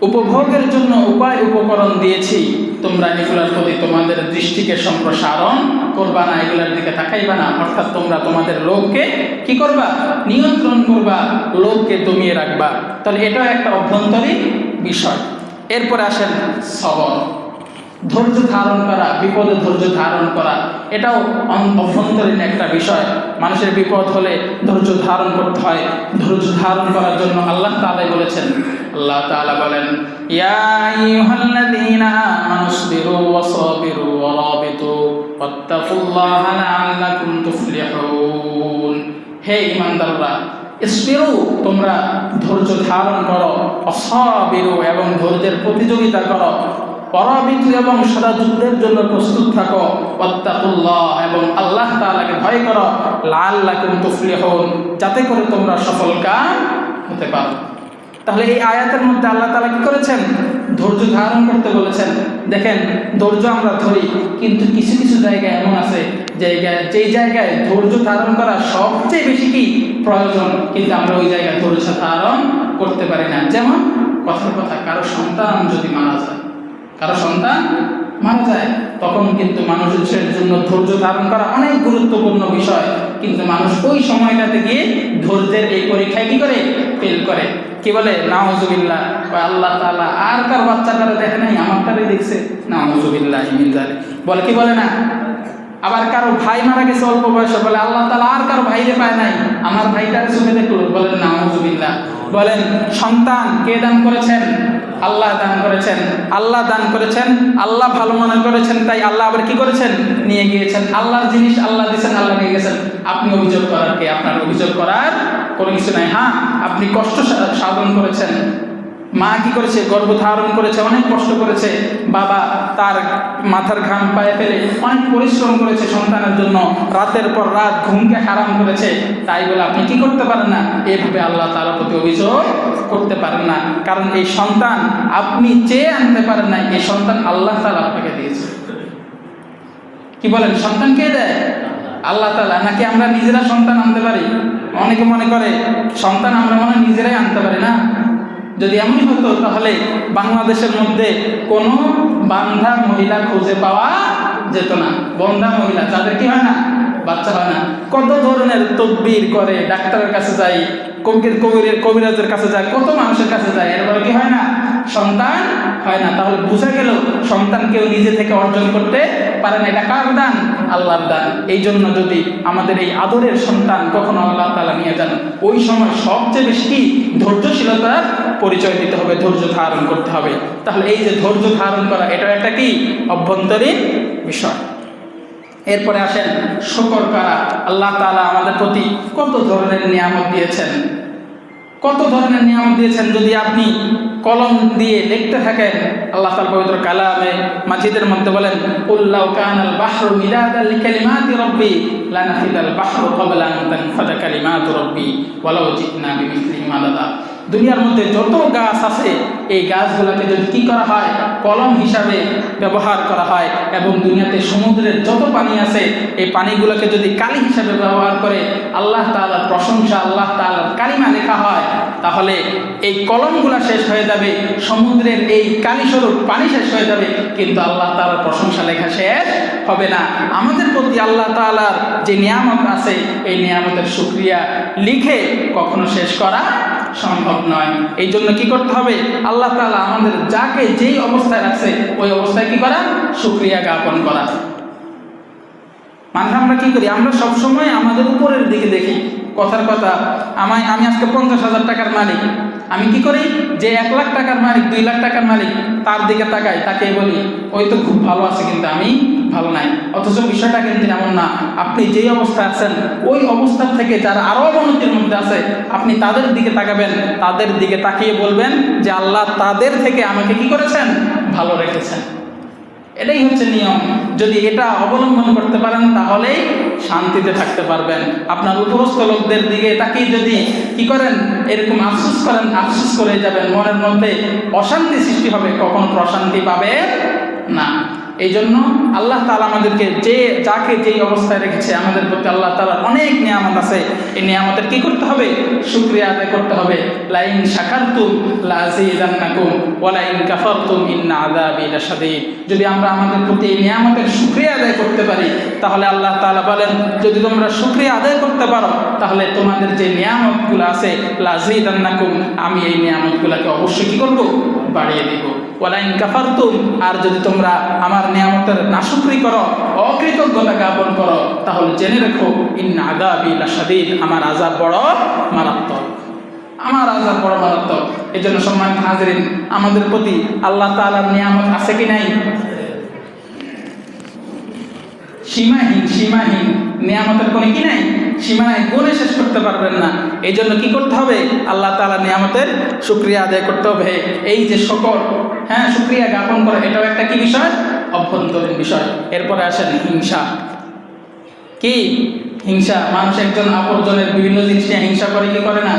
উপভোগের জন্য উপায় উপকরণ দিয়েছি, তোমরা এগুলোর প্রতি তোমাদের দৃষ্টিকে সম্প্রসারণ করবা না, এগুলোর দিকে তাকাইবা না। অর্থাৎ তোমরা তোমাদের লোভকে কি করবা? নিয়ন্ত্রণ করবা, লোভকে দমিয়ে রাখবা। তাহলে এটাও একটা অভ্যন্তরীণ বিষয়। এরপরে আসেন সবর, ধৈর্য ধারণ করা, বিপদে ধৈর্য ধারণ করা। এটাও অভ্যন্তরীণ একটা বিষয়। মানুষের বিপদ হলে ধৈর্য ধারণ করতে হয়। ধৈর্য ধারণ করার জন্য আল্লাহ তাআলা বলেছেন, আল্লাহ তাআলা বলেন ইয়া আইয়ুহাল্লাযীনা আমানুসবিরু ওয়াসাবিরু ওয়া রাবিতু ওয়াত্তাকুল্লাহা লাআল্লাকুম তুফলিহুন। হে ঈমানদাররা, ইসবিরু তোমরা ধৈর্য ধারণ করো, ওয়াসাবিরু এবং ধৈর্যের প্রতিযোগিতা করো, পরাবিতু এবং সদা যুদ্ধের জন্য প্রস্তুত থাকো, ওয়াত্তাকুল্লাহ এবং আল্লাহ তাআলাকে ভয় করো, লাআল্লাকুম তুফলিহুন যাতে করে তোমরা সফলকাম হতে পারো। তাহলে এই আয়াতের মধ্যে আল্লাহ তাআলা কি করেছেন? ধৈর্য ধারণ করতে বলেছেন। দেখেন, ধৈর্য আমরা ধরি, কিন্তু কিছু কিছু জায়গায় এমন আছে যেই জায়গায় ধৈর্য ধারণ করা সবচেয়ে বেশি কি প্রয়োজন, কিন্তু আমরা ওই জায়গায় ধৈর্য ধারণ করতে পারি না। যেমন কথার কথা, কারো সন্তান যদি মারা যায়, কারো সন্তান মারা যায়, তখন কিন্তু মানুষের জন্য ধৈর্য ধারণ করা অনেক গুরুত্বপূর্ণ বিষয়। কিন্তু মানুষ ওই সময়টাতে গিয়ে ধৈর্যের এই পরীক্ষায় কি করে? ফেল করে। কি বলে? নাউযুবিল্লাহ। আল্লাহ তাআলা আর কার বাচ্চাটারে দেখে নাই, আমারটারে দেখছে। নাউযুবিল্লাহ মিন যালিক বলে, কি বলে না? আবার কারো ভাই মারা গেছে অল্প বয়সে, বলে আল্লাহ তাআলা আর কারো ভাইরে পায় নাই, আমার ভাইটারে চোখে দেখলো। বলেন নাউযুবিল্লাহ। বলেন সন্তান কে দান করেছেন? আল্লাহ দান করেছেন। আল্লাহ দান করেছেন, আল্লাহ ভালো মনে করেছেন, তাই আল্লাহ আবার কি করেছেন? নিয়ে গিয়েছেন। আল্লাহর জিনিস আল্লাহ দিয়েছেন, আল্লাহ নিয়ে গেছেন। আপনি অভিযোগ করার কে? আপনার অভিযোগ করার কোনো কিছু নাই। হ্যাঁ, আপনি কষ্ট সাধন করেছেন। মা কি করেছে? গর্ভ ধারণ করেছে, অনেক কষ্ট করেছে। বাবা তার মাথার ঘাম পায়ে ফেলে অনেক পরিশ্রম করেছে সন্তানের জন্য, রাতের পর রাত ঘুমকে হারাম করেছে। তাই বলে আপনি কি করতে পারেন না? এভাবে আল্লাহ তাআলার প্রতি অভিযোগ করতে পারেন না। কারণ এই সন্তান আপনি চেয়ে আনতে পারেন না, এই সন্তান আল্লাহ তাআলা আপনাকে দিয়েছে। কি বলেন? সন্তান কে দেয়? আল্লাহ তাআলা। নাকি আমরা নিজেরা সন্তান আনতে পারি? অনেকে মনে করে সন্তান আমরা মনে নিজেরাই আনতে পারি না। যদি এমনই হতো তাহলে বাংলাদেশের মধ্যে কোনো বান্ধা মহিলা খুঁজে পাওয়া যেত না। বন্ধা মহিলা যাদের কি হয় না, বাচ্চা হয় না। কত ধরনের তদবির করে, ডাক্তারের কাছে যায়, কবিরাজের কাছে যায়, কত মানুষের কাছে যায়, এরপরে কি হয় না? সন্তান হয় না। তাহলে বোঝা গেল সন্তান কেউ নিজে থেকে অর্জন করতে পারে না। এটা কার দান? আল্লাহর দান। এই জন্য যদি আমাদের এই আদরের সন্তান কখনো আল্লাহ তাআলা নিয়ে যান, ওই সময় সবচেয়ে বেশি ধৈর্যশীলতার পরিচয় দিতে হবে, ধৈর্য ধারণ করতে হবে। তাহলে এই যে ধৈর্য ধারণ করা, এটা একটা কি অভ্যন্তরীণ বিষয়। এরপরে আসেন শুকর করা। আল্লাহ তাআলা আমাদের প্রতি কত ধরনের নিয়ামত দিয়েছেন, কত ধরনের নিয়ামত দিয়েছেন। যদি আপনি কলম দিয়ে লিখতে থাকেন, আল্লাহ তাআলা পবিত্র কালামে মাজিদের মধ্যে বলেন কুল লাউ কানাল বাহরু মিদাদাল লিকালিমাতি রাব্বি লানাফিদাল বাহরু ক্বাবলা আন তানফাদা কালিমাতু রাব্বি ওয়ালাউ জিতনা বিমিসলিহি মাদাদা। দুনিয়ার মধ্যে যত গাছ আছে এই গাছগুলোকে যদি কি করা হয়, কলম হিসাবে ব্যবহার করা হয়, এবং দুনিয়াতে সমুদ্রের যত পানি আছে এই পানিগুলোকে যদি কালি হিসাবে ব্যবহার করে আল্লাহ তাআলার প্রশংসা, আল্লাহ তাআলার কালিমা লেখা হয়, তাহলে এই কলমগুলো শেষ হয়ে যাবে, সমুদ্রের এই কালিস্বরূপ পানি শেষ হয়ে যাবে, কিন্তু আল্লাহ তাআলার প্রশংসা লেখা শেষ হবে না। আমাদের প্রতি আল্লাহ তাআলার যে নিয়ামত আছে এই নিয়ামতের শুকরিয়া লিখে কখনো শেষ করা সম্ভব নয়। এই জন্য কি করতে হবে, আল্লাহ তাআলা আমাদের যাকে যেই অবস্থায় রাখছে ওই অবস্থায় কি করা, শুকরিয়া জ্ঞাপন করা। মানে আমরা কি করি, আমরা সবসময় আমাদের উপরের দিকে দেখি। কথার কথা, আমি আজকে 50,000 টাকার মালিক, আমি কি করি, যে 1 লাখ টাকার মালিক, 2 লাখ টাকার মালিক তার দিকে তাকাই, তাকে বলি ওই তো খুব ভালো আছে কিন্তু আমি ভালো নাই। অথচ বিষয়টা কিন্তু এমন না। আপনি যেই অবস্থায় আছেন ওই অবস্থা থেকে যারা আরো অবনতির মধ্যে আছে আপনি তাদের দিকে তাকাবেন, তাদের দিকে তাকিয়ে বলবেন যে আল্লাহ তাদের থেকে আমাকে কি করেছেন, ভালো রেখেছেন। এটাই হচ্ছে নিয়ম। যদি এটা অবলম্বন করতে পারেন তাহলেই শান্তিতে থাকতে পারবেন। আপনার উপরস্থ লোকদের দিকে তাকিয়ে যদি কি করেন, এরকম আফসোস করেন, আফসোস করে যাবেন, মনের মধ্যে অশান্তি সৃষ্টি হবে, কখনো প্রশান্তি পাবে না। এই জন্য আল্লাহ তাআলা আমাদেরকে যাকে যেই অবস্থায় রেখেছে, আমাদের প্রতি আল্লাহ তাআলার অনেক নিয়ামত আছে, এই নিয়ামতের কি করতে হবে, শুকরিয়া আদায় করতে হবে। লাইন শাকারতুম লাযীদান্নাকুম ওয়া লাইন কাফারতুম ইন্না আযাবি লাশাদীদ। যদি আমরা আমাদের প্রতি এই নিয়ামতের শুকরিয়া আদায় করতে পারি তাহলে আল্লাহ তাআলা বলেন, যদি তোমরা শুকরিয়া আদায় করতে পারো তাহলে তোমাদের যে নিয়ামতগুলো আছে লাযীদান্নাকুম, আমি এই নিয়ামতগুলোকে অবশ্যই কি করব, বাড়িয়ে দেব। ওয়া লাইন কাফারতুম, আর যদি তোমরা আমার নিয়ামতের নাশুকরি করো, অকৃতজ্ঞতা জ্ঞাপন করো, তাহলে জেনে রেখো ইন্না আযাবি লাশাদীদ, আমার আযাব বড় মারাত্মক, আমার আযাব বড় মারাত্মক। এই জন্য সম্মানিত হাজিরিন, আমাদের প্রতি আল্লাহ তাআলার নিয়ামত আছে কি নাই, সীমাহীন নিয়ামতের কোনো কি নাই, সীমা নাই, গুণে শেষ করতে পারবেন না। এই জন্য কি করতে হবে, আল্লাহ তাআলার নিয়ামতের শুকরিয়া আদায় করতে হবে। এই যে সকল শুকরিয়া জ্ঞাপন করে, এটাও একটা কি বিষয়, অভ্যন্তরীণ বিষয়। এরপরে আসেন হিংসা। কি হিংসা, মানুষ একজন অপরজনের বিভিন্ন জিনিস নিয়ে হিংসা করে কি করে না,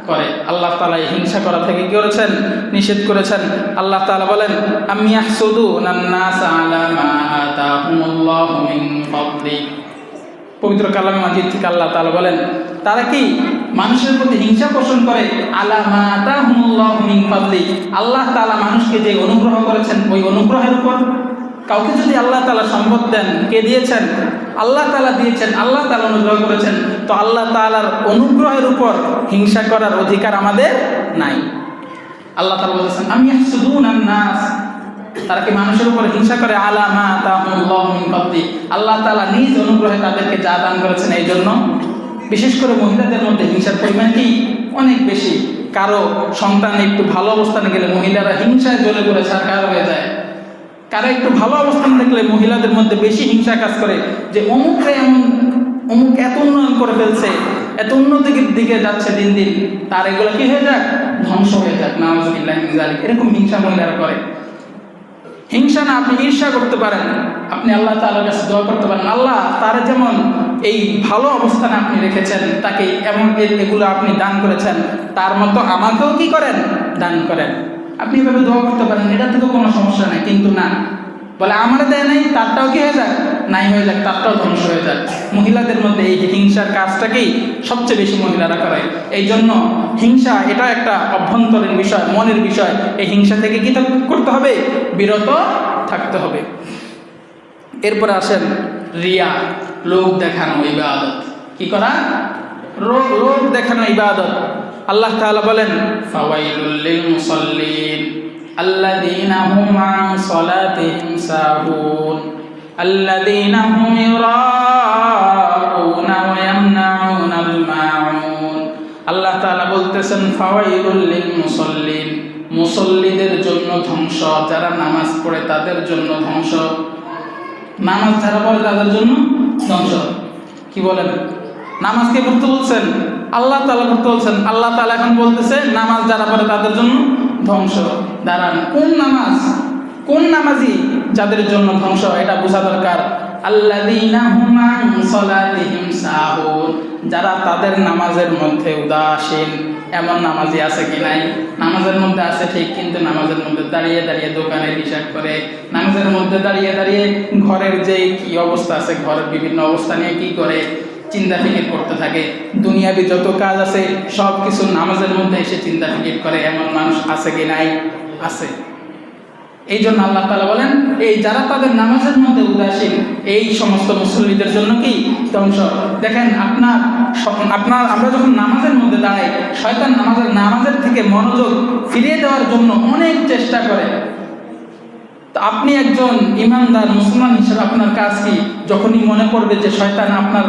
করে। আল্লাহ তাআলা এই হিংসা করা থেকে কি করেছেন, নিষেধ করেছেন। আল্লাহ তাআলা বলেন, আম ইয়াহসুদুনান নাস আলা মা আতাহুমুল্লাহু মিন ফাদলি। পবিত্র কালামে মাজিদ থেকে আল্লাহ তাআলা বলেন, তারা কি মানুষের প্রতি হিংসা পোষণ করে, আলা মা আতাহুমুল্লাহু মিন ফাদলি, আল্লাহ তাআলা মানুষকে যে অনুগ্রহ করেছেন ওই অনুগ্রহের উপর। কাউকে যদি আল্লাহ তাআলা সম্পদ দেন, কে দিয়েছেন, আল্লাহ তাআলা দিয়েছেন, আল্লাহ তাআলা অনুগ্রহ করেছেন, তো আল্লাহ তাআলার অনুগ্রহের উপর হিংসা করার অধিকার আমাদের নাই। আল্লাহ তাআলা বলেছেন, আম ইয়াহসুদুনান নাস, তারা কি মানুষের উপর হিংসা করে, আলা মা আতাহুমুল্লাহু মিন ফাদলি, আল্লাহ তাআলা নিজ অনুগ্রহে তাদেরকে যা দান করেছেন। এই জন্য বিশেষ করে মহিলাদের মধ্যে হিংসার পরিমাণ কি অনেক বেশি। কারো সন্তান একটু ভালো অবস্থানে গেলে মহিলারা হিংসায় জ্বলে পড়ে ছারখার হয়ে যায়। কারো একটু ভালো অবস্থান দেখলে মহিলাদের মধ্যে বেশি হিংসা কাজ করে, যে অমুক এত উন্নয়ন করে ফেলছে, এত উন্নতির দিকে যাচ্ছে দিন দিন, তার এগুলো কি হয়ে যাক, ধ্বংস হয়ে যাক, নাউযুবিল্লাহি মিন যালিক। এরকম হিংসা মহিলারা করে। হিংসা না, আপনি ঈর্ষা করতে পারেন, আপনি আল্লাহ তাআলার কাছে দোয়া করতে পারেন, আল্লাহ তার যেমন এই ভালো অবস্থানে আপনি রেখেছেন, তাকে এমন এগুলো আপনি দান করেছেন, তার মতো আমাকেও কি করেন, দান করেন। আপনি এভাবে দোয়া করতে পারেন, এটা থেকে কোনো সমস্যা নেই। কিন্তু না, বলে আমার দেয় নাই, তারটাও কি হয়ে যাক, নাই হয়ে যাক, তারটাও ধ্বংস হয়ে যাক। মহিলাদের মধ্যে এই হিংসার কাজটাকেই সবচেয়ে বেশি মহিলারা করে। এই জন্য হিংসা এটা একটা অভ্যন্তরীণ বিষয়, মনের বিষয়। এই হিংসা থেকে কি করতে হবে, বিরত থাকতে হবে। এরপরে আসেন রিয়া, লোক দেখানো ইবাদত। কি করা, লোক দেখানো ইবাদত। আল্লাহ তাআলা বলেন, ফাওয়াইলুল লিল মুসাল্লিন আল্লাযীনা হুম আন সালাতিহিম সাহুন আল্লাযীনা হুম ইউরাউনা ওয়া ইয়ামনাউনাল মাউন। আল্লাহ তাআলা বলতেছেন, ফাওয়াইলুল লিল মুসাল্লিন, মুসল্লিদের জন্য ধ্বংস, যারা নামাজ পড়ে তাদের জন্য ধ্বংস। নামাজ যারা পড়ে তাদের জন্য ধ্বংস। কি বলেন, নামাজ কে পড়তে বলছেন, আল্লাহ তাআলা পড়তে বলছেন। আল্লাহ তাআলা এখন বলতেছে নামাজ যারা পড়ে তাদের জন্য ধ্বংস। দাঁড়ান, কোন নামাজি যাদের জন্য ধ্বংস, এটা বোঝা দরকার। আল্লাযীনা হুম আন সালাতিহিম সাহুন, যারা তাদের নামাজের মধ্যে উদাসীন, এমন নামাজি আছে কি নাই? নামাজের মধ্যে আছে ঠিক, কিন্তু নামাজের মধ্যে দাঁড়িয়ে দাঁড়িয়ে দোকানের হিসাব করে, নামাজের মধ্যে দাঁড়িয়ে দাঁড়িয়ে ঘরের যে কি অবস্থা আছে, ঘরের বিভিন্ন অবস্থা নিয়ে কি করে চিন্তা ফিকির করতে থাকে। দুনিয়াবি যত কাজ আছে সব কিছু নামাজের মধ্যে এসে চিন্তা ফিকির করে, এমন মানুষ আছে কি নাই? আছে। এই জন্য আল্লাহ তাআলা বলেন, এই যারা তাদের নামাজের মধ্যে উদাসীন, এই সমস্ত মুসল্লিদের জন্য কি ধ্বংস। দেখেন আমরা যখন নামাজের মধ্যে দাঁড়াই, শয়তান নামাজের থেকে মনোযোগ ফিরিয়ে দেওয়ার জন্য অনেক চেষ্টা করে। তো আপনি একজন ইমানদার মুসলমান হিসেবে আপনার কাজ কি? যখনই মনে করবে যে শয়তান আপনার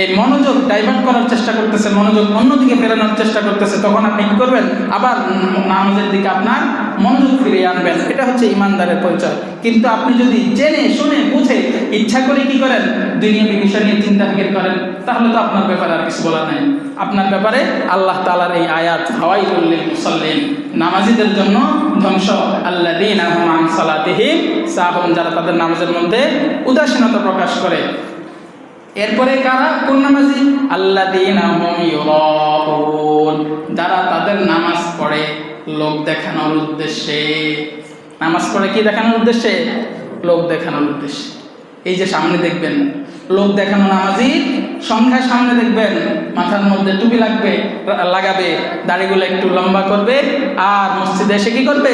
এই মনোযোগ ডাইভার্ট করার চেষ্টা করতেছে, মনোযোগ অন্যদিকে ফেরানোর চেষ্টা করতেছে, তখন আপনি কি করবেন? আবার নামাজের দিকে আপনার মনোযোগ ফিরিয়ে আনবেন। এটা হচ্ছে ইমানদারের পরিচয়। কিন্তু আপনি যদি জেনে শুনে বুঝে ইচ্ছা করে কি করেন, দুনিয়াবী বিষয় নিয়ে চিন্তা ফিকির করেন, তাহলে তো আপনার ব্যাপারে আর কিছু বলা নাই। আপনার ব্যাপারে আল্লাহ তাআলার এই আয়াত, ফাওয়াইলুল লিল মুসাল্লিন, নামাজীদের জন্য ধ্বংস, আল্লাযীনা হুম আন সালাতিহিম সাহুন, যারা তাদের নামাজের মধ্যে উদাসীনতা প্রকাশ করে। এরপরে কারা? কোন নামাজি? আল্লাযীনা হুম ইউরাউন, যারা তাদের নামাজ পড়ে লোক দেখানোর উদ্দেশ্যে। নামাজ পড়ে কি দেখানোর উদ্দেশ্যে? লোক দেখানোর উদ্দেশ্যে। এই যে সামনে দেখবেন লোক দেখানো নামাজি সংখ্যা, সামনে দেখবেন মাথার মধ্যে টুপি লাগাবে, দাড়িগুলো একটু লম্বা করবে, আর মসজিদে এসে কি করবে?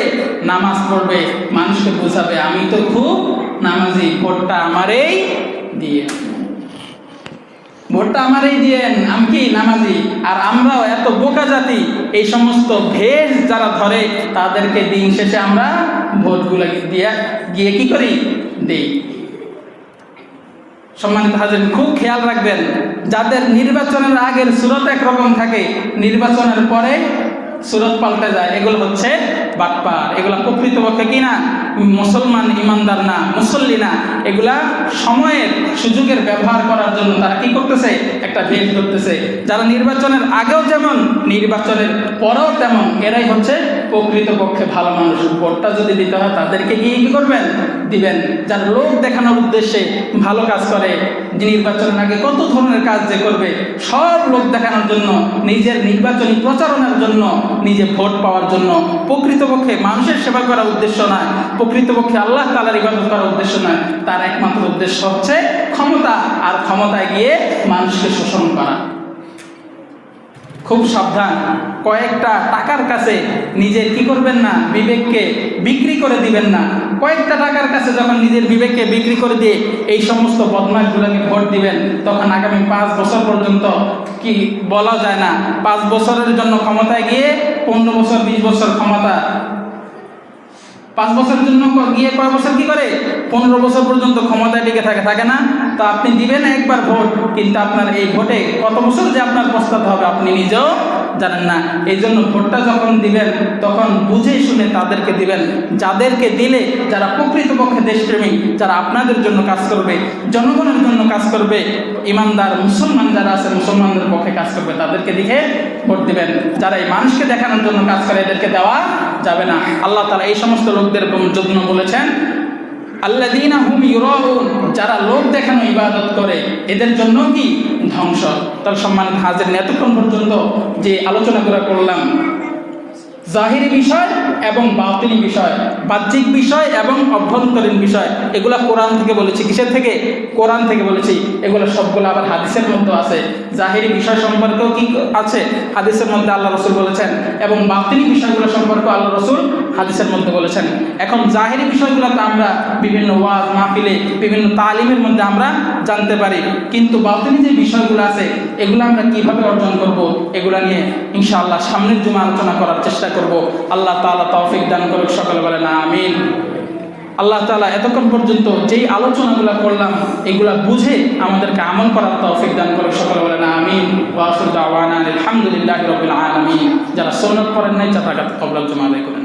নামাজ পড়বে, মানুষকে বোঝাবে আমি তো খুব নামাজি, ভোটটা আমারই দিয়ে, ভোটটা আমারই দিয়েন, আমি কি নামাজি। আর আমরাও এত বোকা জাতি, এই সমস্ত ভেষ যারা ধরে তাদেরকে দিন শেষে আমরা ভোটগুলো গিয়ে কি করি? দেই। সম্মানিত হাজির, খুব খেয়াল রাখবেন, যাদের নির্বাচনের আগের সুরত একরকম থাকে, নির্বাচনের পরে সুরত পাল্টে যায়, এগুলো হচ্ছে বাটপার। এগুলা প্রকৃতপক্ষে কি না? মুসলমান, ইমানদার না, মুসল্লি না। এগুলা সময়ের সুযোগের ব্যবহার করার জন্য তারা কি করতেছে? একটা ভেদ করতেছে। যারা নির্বাচনের আগেও যেমন, নির্বাচনের পরেও তেমন, এরাই হচ্ছে প্রকৃতপক্ষে ভালো মানুষ। ভোটটা যদি দিতে হয় তাদেরকে গিয়ে কি করবেন? দিবেন। যারা লোক দেখানোর উদ্দেশ্যে ভালো কাজ করে, যে নির্বাচনের আগে কত ধরনের কাজ যে করবে, সব লোক দেখানোর জন্য, নিজের নির্বাচনী প্রচারণার জন্য, নিজে ভোট পাওয়ার জন্য, প্রকৃতপক্ষে মানুষের সেবা করার উদ্দেশ্য নয়, প্রকৃতপক্ষে আল্লাহ তাআলার ইবাদত করার উদ্দেশ্য নয়, তার একমাত্র উদ্দেশ্য হচ্ছে ক্ষমতা, আর ক্ষমতায় গিয়ে মানুষকে শোষণ করা। খুব সাবধান, কয়েকটা টাকার কাছে নিজের কি করবেন না? বিবেককে বিক্রি করে দিবেন না। কয়েকটা টাকার কাছে যখন নিজের বিবেককে বিক্রি করে দিয়ে এই সমস্ত বদমাশগুলোকে ভোট দিবেন, তখন আগামী 5 বছর পর্যন্ত কি বলা যায় না, 5 বছরের জন্য ক্ষমতায় গিয়ে 15 বছর 20 বছর ক্ষমতা, 5 বছরের জন্য গিয়ে কয় বছর কি করে? 15 বছর পর্যন্ত ক্ষমতায় টিকে থাকে না? তো আপনি দিবেন একবার ভোট, কিন্তু আপনার এই ভোটে কত বছর যে আপনার পস্তাতে হবে আপনি নিজেও জানেন না। এই জন্য ভোটটা যখন দিবেন তখন বুঝে শুনে তাদেরকে দিবেন, যাদেরকে দিলে যারা প্রকৃতপক্ষে দেশপ্রেমী, যারা আপনাদের জন্য কাজ করবে, জনগণের জন্য কাজ করবে, ইমানদার মুসলমান যারা আছে মুসলমানদের পক্ষে কাজ করবে, তাদেরকে দেখে ভোট দিবেন। যারা এই মানুষকে দেখানোর জন্য কাজ করে এদেরকে দেওয়া যাবে না। আল্লাহ তাআলা এই সমস্ত লোকদের জন্য বলেছেন আল্লাযীনা হুম ইউরাউন, যারা লোক দেখানো ইবাদত করে, এদের জন্য কি ধ্বংস। তার সম্মানিত হাজির, এতক্ষণ পর্যন্ত যে আলোচনাগুলো করলাম, জাহিরি বিষয় এবং বাতিনি বিষয়, বাহ্যিক বিষয় এবং অভ্যন্তরীণ বিষয়, এগুলা কোরআন থেকে বলেছি। কিসের থেকে? কোরআন থেকে বলেছি। এগুলো সবগুলো আবার হাদিসের মধ্যে আছে। জাহিরি বিষয় সম্পর্কেও কি আছে? হাদিসের মধ্যে আল্লাহ রসুল বলেছেন, এবং বাতিনি বিষয়গুলো সম্পর্কে আল্লাহ রসুল হাদিসের মধ্যে বলেছেন। এখন জাহিরি বিষয়গুলোতে আমরা বিভিন্ন ওয়াজ মাহফিলে, বিভিন্ন তালিমের মধ্যে আমরা জানতে পারি, কিন্তু বাতিনি যে বিষয়গুলো আছে এগুলো আমরা কিভাবে অর্জন করব, এগুলো নিয়ে ইনশাআল্লাহ সামনের জুমা আলোচনা করার চেষ্টা করব। আল্লাহ তাআলা তৌফিক দান করুক, সকলে বলেন আমিন। আল্লাহ তাআলা এতক্ষণ পর্যন্ত যেই আলোচনাগুলো করলাম এগুলা বুঝে আমাদেরকে আমল করার তৌফিক দান করুক, সকলে বলেন আমিন। ওয়া আখিরু দাওয়ানা আলহামদুলিল্লাহি রাব্বিল আলামিন। যারা সুন্নাত পড়েন নাই তারা কবুল জমা আদায় করেন।